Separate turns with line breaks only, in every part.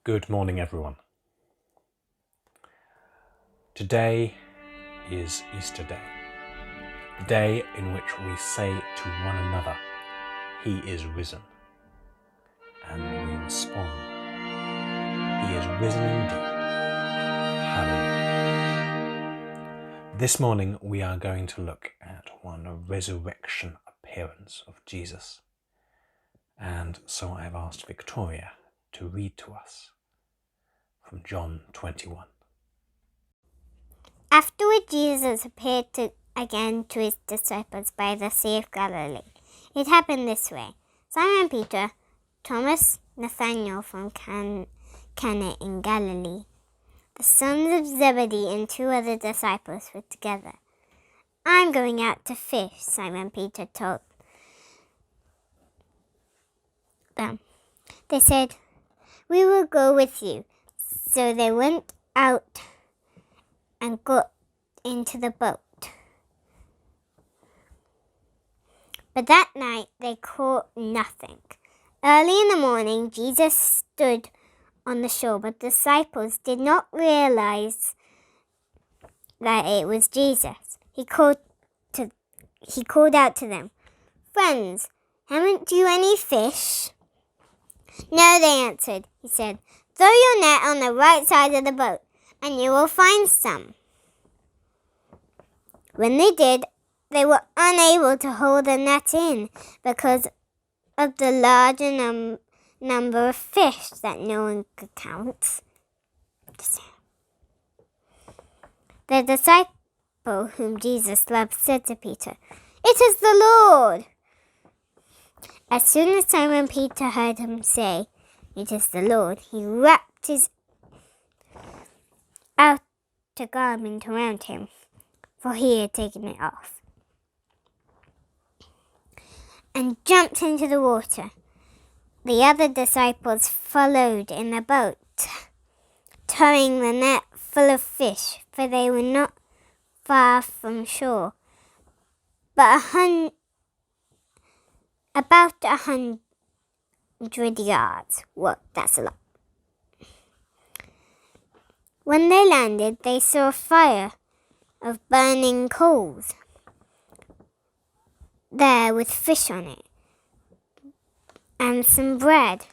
Good morning, everyone. Today is Easter Day, the day in which we say to one another, He is risen, and we respond, He is risen indeed. Hallelujah. This morning we are going to look at one resurrection appearance of Jesus, and so I've asked Victoria to read to us from John 21.
Afterward, Jesus appeared again to his disciples by the Sea of Galilee. It happened this way. Simon Peter, Thomas, Nathanael from Cana in Galilee, the sons of Zebedee, and two other disciples were together. "I'm going out to fish," Simon Peter told them. They said, "We will go with you." So they went out and got into the boat. But that night they caught nothing. Early in the morning, Jesus stood on the shore, but the disciples did not realize that it was Jesus. He called out to them, "Friends, haven't you any fish?" "No," they answered. He said, "Throw your net on the right side of the boat, and you will find some." When they did, they were unable to hold the net in because of the larger number of fish that no one could count. The disciple whom Jesus loved said to Peter, "It is the Lord!" As soon as Simon Peter heard him say, "It is the Lord," he wrapped his outer garment around him, for he had taken it off, and jumped into the water. The other disciples followed in the boat, towing the net full of fish, for they were not far from shore, but about 100 yards. Well, that's a lot. When they landed, they saw a fire of burning coals there with fish on it and some bread.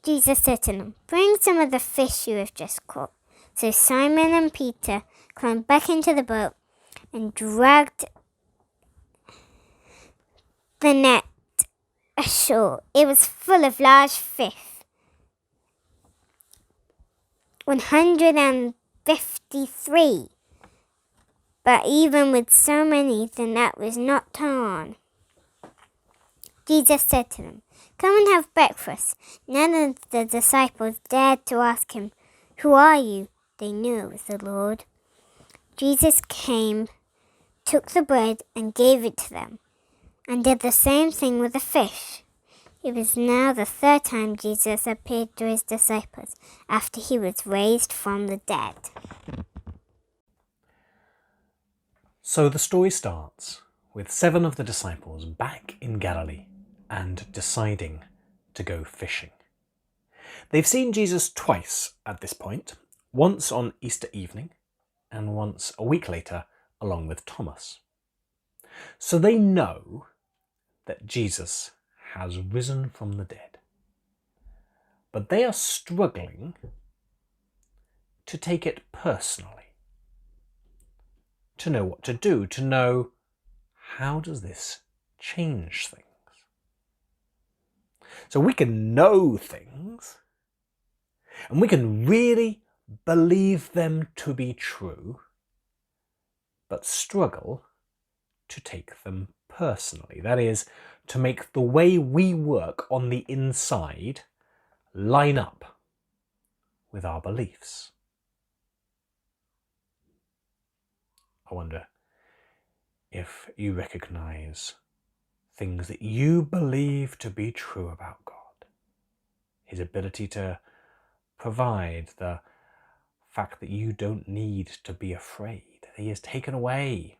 Jesus said to them, "Bring some of the fish you have just caught." So Simon and Peter climbed back into the boat and dragged the net ashore. It was full of large fish, 153. But even with so many, the net was not torn. Jesus said to them, "Come and have breakfast." None of the disciples dared to ask him, "Who are you?" They knew it was the Lord. Jesus came, took the bread and gave it to them, and did the same thing with the fish. It was now the third time Jesus appeared to his disciples after he was raised from the dead.
So the story starts with 7 of the disciples back in Galilee and deciding to go fishing. They've seen Jesus twice at this point, once on Easter evening and once a week later along with Thomas. So they know that Jesus has risen from the dead. But they are struggling to take it personally, to know what to do, to know how does this change things. So we can know things and we can really believe them to be true, but struggle to take them personally. That is, to make the way we work on the inside line up with our beliefs. I wonder if you recognize things that you believe to be true about God. His ability to provide, the fact that you don't need to be afraid. He has taken away.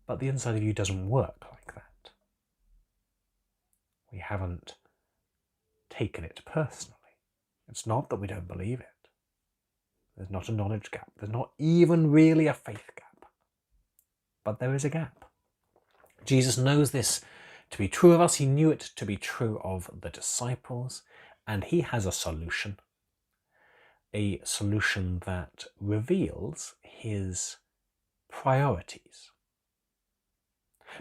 But the inside of you doesn't work like that. haven't taken it personally. It's not that we don't believe it. There's not a knowledge gap. There's not even really a faith gap. But there is a gap. Jesus knows this to be true of us. He knew it to be true of the disciples. And he has a solution that reveals his priorities.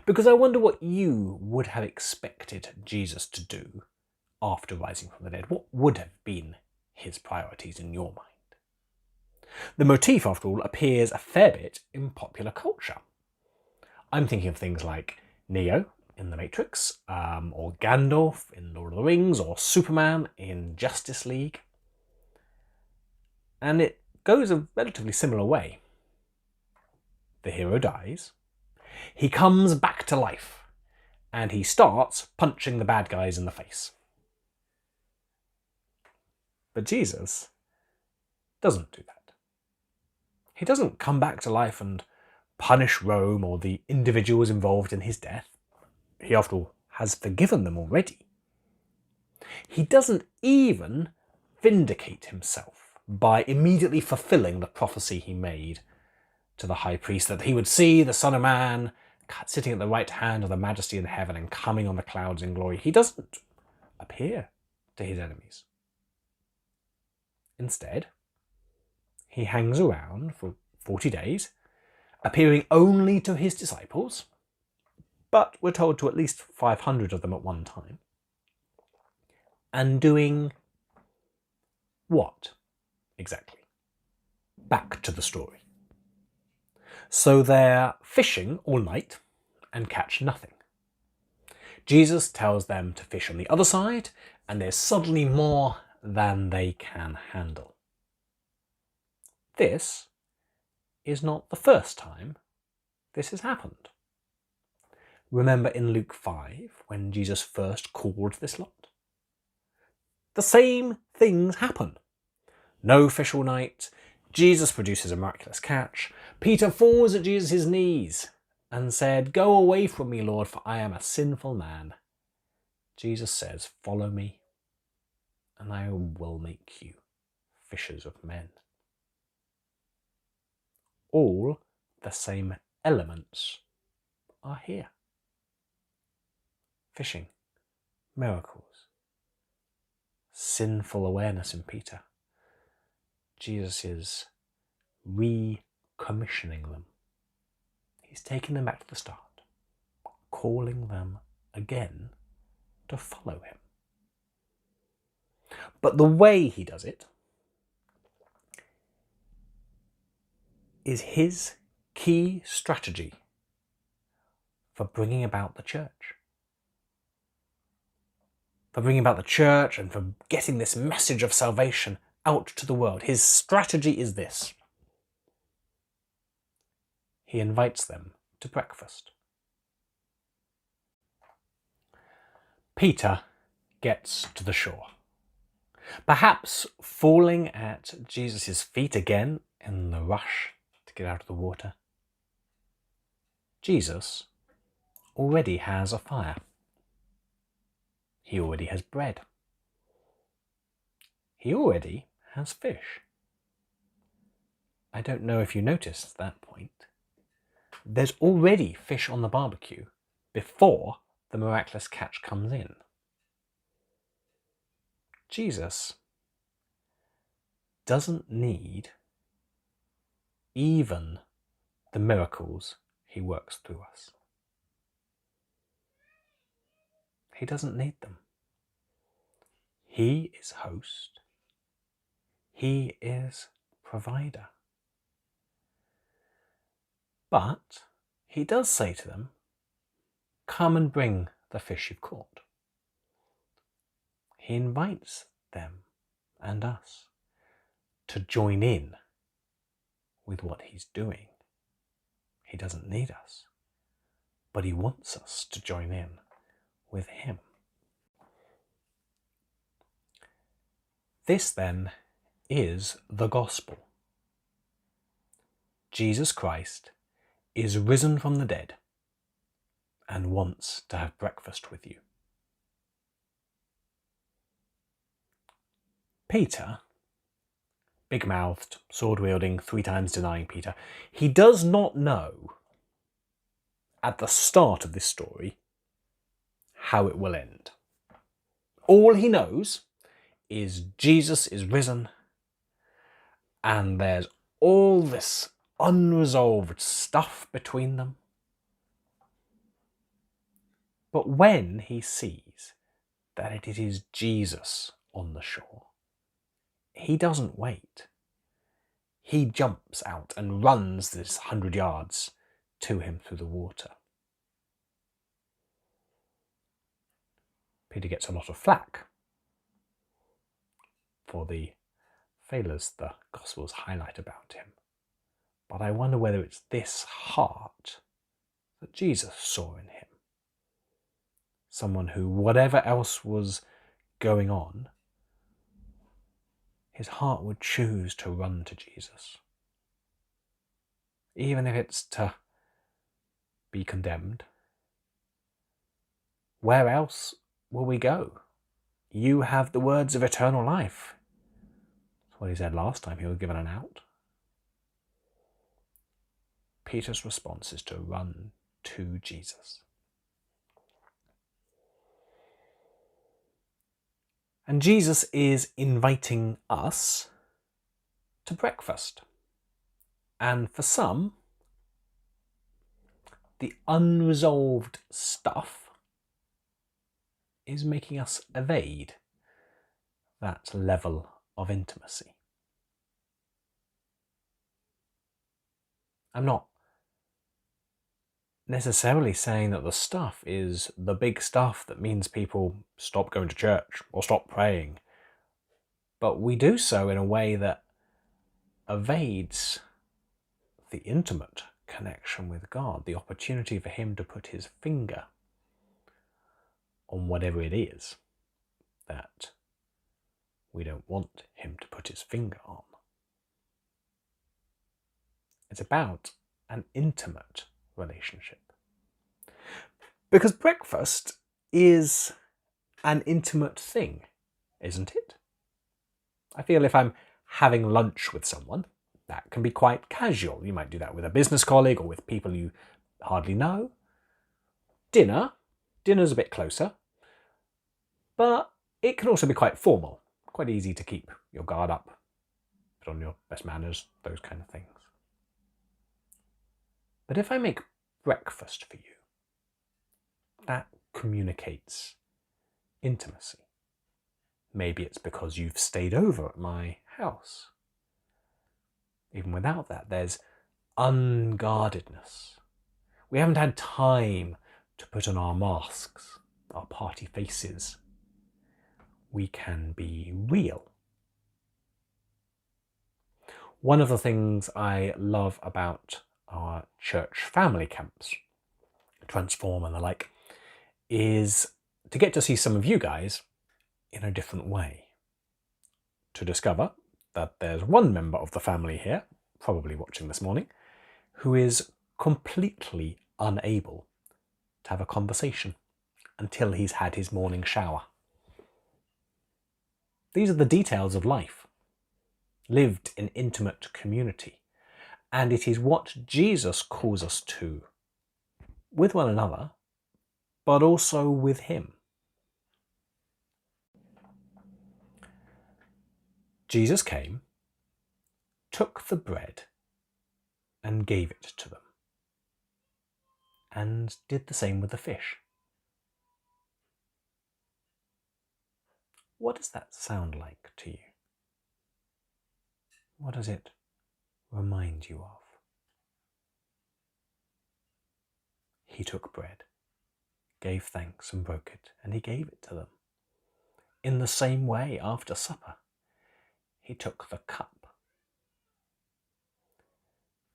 Because I wonder what you would have expected Jesus to do after rising from the dead. What would have been his priorities in your mind? The motif, after all, appears a fair bit in popular culture. I'm thinking of things like Neo in The Matrix, or Gandalf in Lord of the Rings, or Superman in Justice League. And it goes a relatively similar way. The hero dies, he comes back to life, and he starts punching the bad guys in the face. But Jesus doesn't do that. He doesn't come back to life and punish Rome or the individuals involved in his death. He, after all, has forgiven them already. He doesn't even vindicate himself by immediately fulfilling the prophecy he made to the high priest that he would see the Son of Man sitting at the right hand of the Majesty in heaven and coming on the clouds in glory. He doesn't appear to his enemies. Instead, he hangs around for 40 days, appearing only to his disciples, but we're told to at least 500 of them at one time, and doing what exactly? Back to the story. So they're fishing all night and catch nothing. Jesus tells them to fish on the other side, and there's suddenly more than they can handle. This is not the first time this has happened. Remember in Luke 5, when Jesus first called this lot? The same things happen. No fish all night. Jesus produces a miraculous catch. Peter falls at Jesus' knees and said, "Go away from me, Lord, for I am a sinful man." Jesus says, "Follow me, and I will make you fishers of men." All the same elements are here. Fishing, miracles, sinful awareness in Peter. Jesus is recommissioning them. He's taking them back to the start, calling them again to follow him. But the way he does it is his key strategy for bringing about the church. For bringing about the church and for getting this message of salvation out to the world. His strategy is this. He invites them to breakfast. Peter gets to the shore, perhaps falling at Jesus' feet again in the rush to get out of the water. Jesus already has a fire. He already has bread. He already has fish. I don't know if you noticed that point. There's already fish on the barbecue before the miraculous catch comes in. Jesus doesn't need even the miracles he works through us. He doesn't need them. He is host. He is provider. But he does say to them, "Come and bring the fish you've caught." He invites them and us to join in with what he's doing. He doesn't need us, but he wants us to join in with him. This then is the gospel. Jesus Christ is risen from the dead and wants to have breakfast with you. Peter, big-mouthed, sword-wielding, 3 times denying Peter, he does not know at the start of this story how it will end. All he knows is Jesus is risen, and there's all this unresolved stuff between them. But when he sees that it is Jesus on the shore, he doesn't wait. He jumps out and runs this 100 yards to him through the water. Peter gets a lot of flack for the failures the Gospels highlight about him. But I wonder whether it's this heart that Jesus saw in him. Someone who, whatever else was going on, his heart would choose to run to Jesus. Even if it's to be condemned. Where else will we go? You have the words of eternal life. That's what he said last time he was given an out. Peter's response is to run to Jesus. And Jesus is inviting us to breakfast. And for some, the unresolved stuff is making us evade that level of intimacy. I'm not necessarily saying that the stuff is the big stuff that means people stop going to church or stop praying, but we do so in a way that evades the intimate connection with God, the opportunity for him to put his finger on whatever it is that we don't want him to put his finger on. It's about an intimate relationship. Because breakfast is an intimate thing, isn't it? I feel if I'm having lunch with someone, that can be quite casual. You might do that with a business colleague or with people you hardly know. Dinner's a bit closer, but it can also be quite formal, quite easy to keep your guard up, put on your best manners, those kind of things. But if I make breakfast for you, that communicates intimacy. Maybe it's because you've stayed over at my house. Even without that, there's unguardedness. We haven't had time to put on our masks, our party faces. We can be real. One of the things I love about our church family camps, Transform and the like, is to get to see some of you guys in a different way. To discover that there's one member of the family here, probably watching this morning, who is completely unable to have a conversation until he's had his morning shower. These are the details of life, lived in intimate community. And it is what Jesus calls us to, with one another, but also with him. Jesus came, took the bread, and gave it to them, and did the same with the fish. What does that sound like to you? What does it remind you of? He took bread, gave thanks and broke it, and he gave it to them. In the same way, after supper, he took the cup.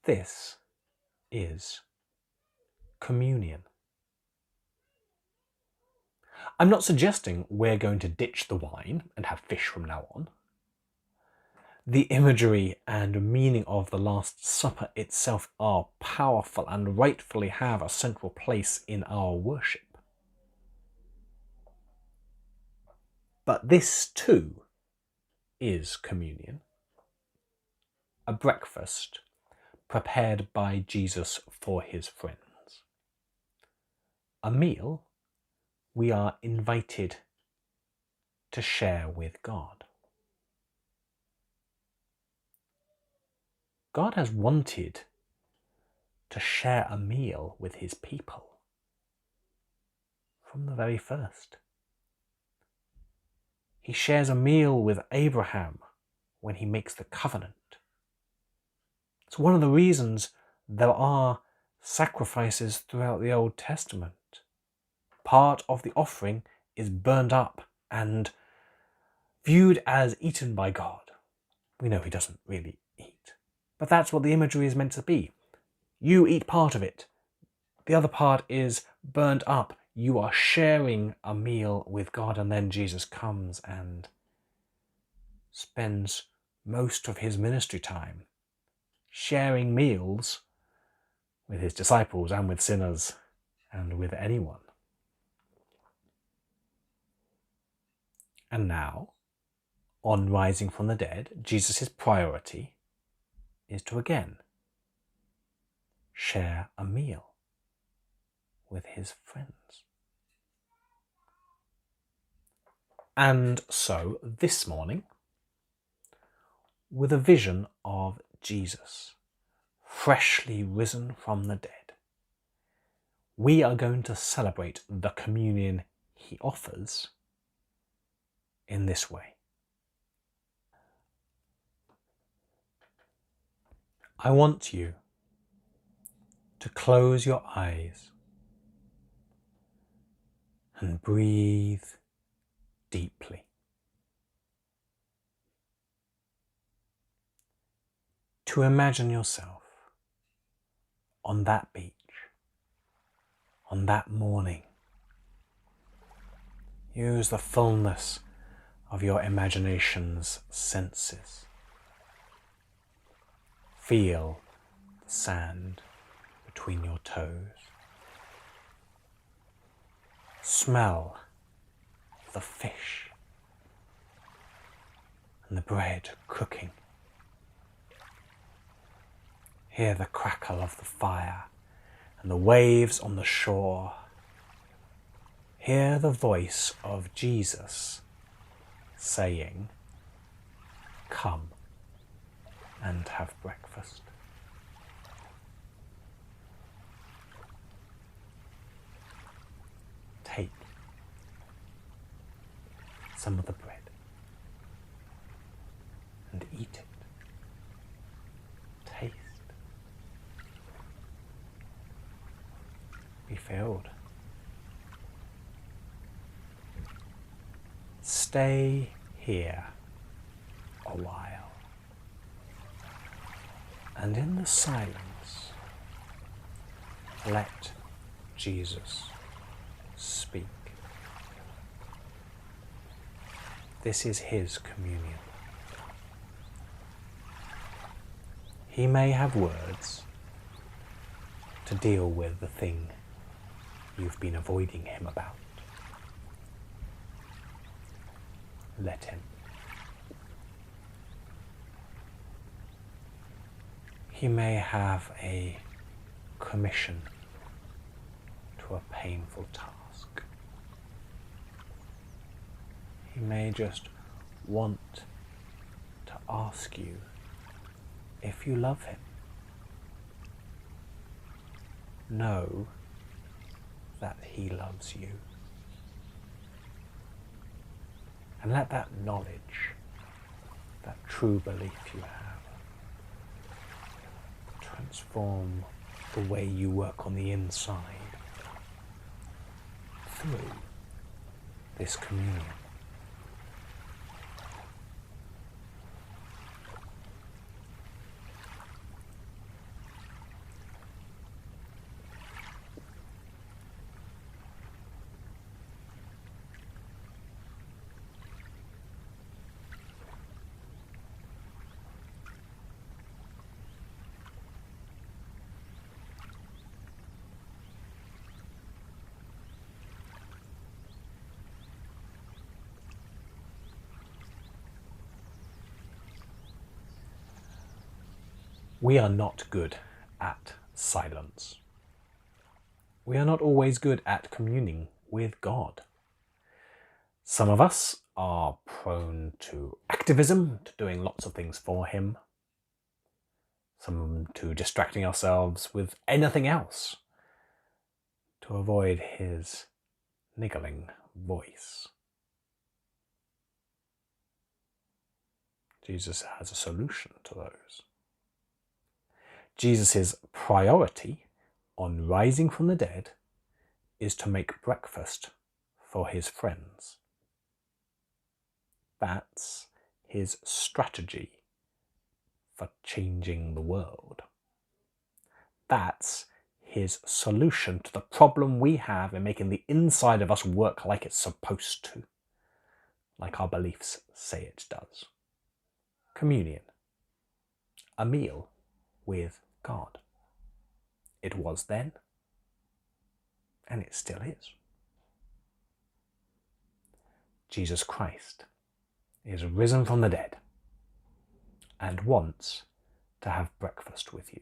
This is communion. I'm not suggesting we're going to ditch the wine and have fish from now on. The imagery and meaning of the Last Supper itself are powerful and rightfully have a central place in our worship. But this too is communion, a breakfast prepared by Jesus for his friends. A meal we are invited to share with God. God has wanted to share a meal with his people from the very first. He shares a meal with Abraham when he makes the covenant. It's one of the reasons there are sacrifices throughout the Old Testament. Part of the offering is burned up and viewed as eaten by God. We know he doesn't really eat, but that's what the imagery is meant to be. You eat part of it. The other part is burned up. You are sharing a meal with God, and then Jesus comes and spends most of his ministry time sharing meals with his disciples and with sinners and with anyone. And now, on rising from the dead, Jesus' priority is to again share a meal with his friends. And so, this morning, with a vision of Jesus, freshly risen from the dead, we are going to celebrate the communion he offers in this way. I want you to close your eyes and breathe deeply. To imagine yourself on that beach, on that morning. Use the fullness of your imagination's senses. Feel the sand between your toes. Smell the fish and the bread cooking. Hear the crackle of the fire and the waves on the shore. Hear the voice of Jesus saying, "Come and have breakfast." Take some of the bread and eat it. Taste. Be filled. Stay here a while, and in the silence, let Jesus speak. This is his communion. He may have words to deal with the thing you've been avoiding him about. Let him. He may have a commission to a painful task. He may just want to ask you if you love him. Know that he loves you. And let that knowledge, that true belief you have, transform the way you work on the inside through this communion. We are not good at silence. We are not always good at communing with God. Some of us are prone to activism, to doing lots of things for Him. Some to distracting ourselves with anything else to avoid His niggling voice. Jesus has a solution to those. Jesus' priority on rising from the dead is to make breakfast for His friends. That's His strategy for changing the world. That's His solution to the problem we have in making the inside of us work like it's supposed to, like our beliefs say it does. Communion, a meal with God. It was then, and it still is. Jesus Christ is risen from the dead and wants to have breakfast with you.